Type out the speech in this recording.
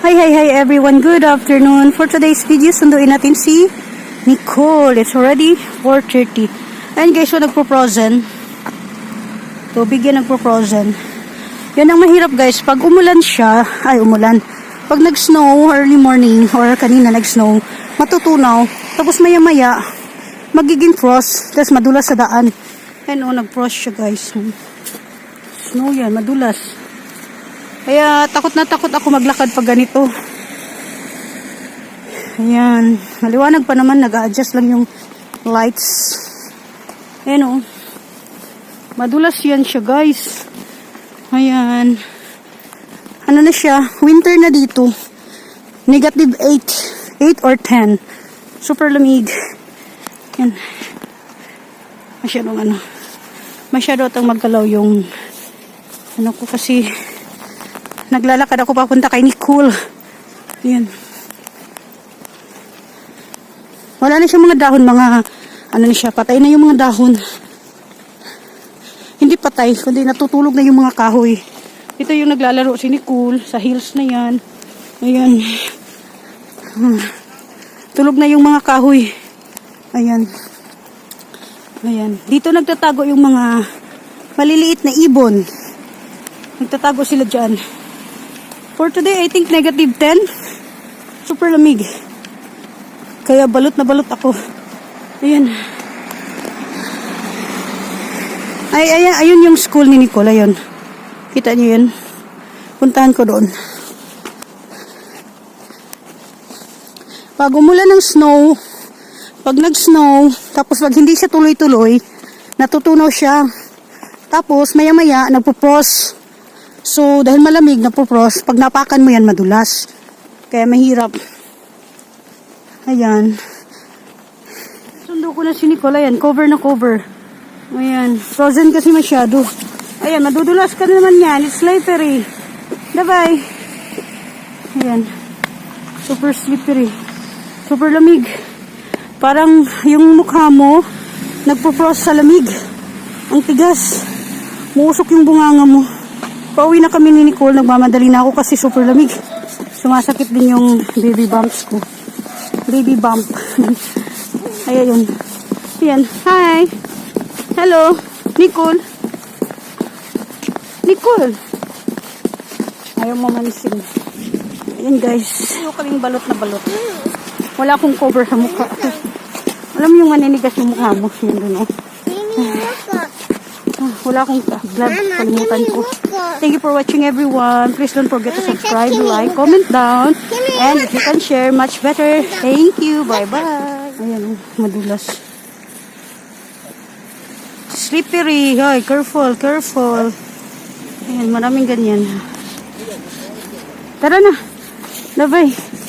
Hi everyone, good afternoon. For today's video, sunduin natin si Nicole. It's already 4:30. Ayun guys, so nagpo-frozen. Tubig yan nagpo-frozen. Yan ang mahirap guys, pag umulan siya, pag nag-snow early morning or kanina nag-snow, matutunaw. Tapos maya-maya, magiging frost, tapos madulas sa daan. Ayun nag-frost siya guys. Snow yan, madulas. Kaya takot na takot ako maglakad pag ganito. Ayan. Maliwanag pa naman. Nag-a-adjust lang yung lights. Ayan madulas yan siya guys. Ayan. Ano na siya? Winter na dito. Negative 8. 8 or 10. Super lamig. Ayan. Masyado atang magkalaw yung ko kasi naglalakad ako papunta kay Nicole. Ayan. Wala na siya mga dahon, patay na yung mga dahon. Hindi patay, kundi natutulog na yung mga kahoy. Ito yung naglalaro si Nicole sa hills na yan. Ayan. Tulog na yung mga kahoy. Ayan. Ayan. Dito nagtatago yung mga maliliit na ibon. Nagtatago sila dyan. For today, I think negative 10. Super lamig. Kaya balot na balot ako. Ayan. Ayun yung school ni Nicole. Ayun. Kita niyo yun? Puntahan ko doon. Pag umulan ng snow, pag nag-snow, tapos pag hindi siya tuloy-tuloy, natutunaw siya. Tapos, maya-maya, nagpo-frost. So, dahil malamig, napopros, pag napakan mo yan, madulas. Kaya mahirap. Ayan. Sundo ko na si Nicole. Ayan, cover na cover. Ayan, frozen kasi masyado. Ayan, madudulas ka naman yan. It's slippery. Bye-bye. Ayan. Super slippery. Super lamig. Parang yung mukha mo, nagpo-frost sa lamig. Ang tigas. Muusok yung bunganga mo. Pauwi na kami ni Nicole. Nagmamadali na ako kasi super lamig. Sumasakit din yung baby bumps ko. Baby bump. Ayan. Ayan. Hi. Hello. Nicole. Nicole. Ayaw mamanising. Ayan guys. Ayaw kaming balot na balot. Wala akong cover sa mukha. Alam mo yung maninigas yung mukha mo. Yan dun wala akong glove. Kalimutan ko. Thank you for watching everyone. Please don't forget to subscribe, like, comment down. And if you can share, much better. Thank you. Bye-bye. Ayan, madulas. Slippery. Hoy, careful, careful. Ayan, maraming ganyan. Tara na. Bye-bye.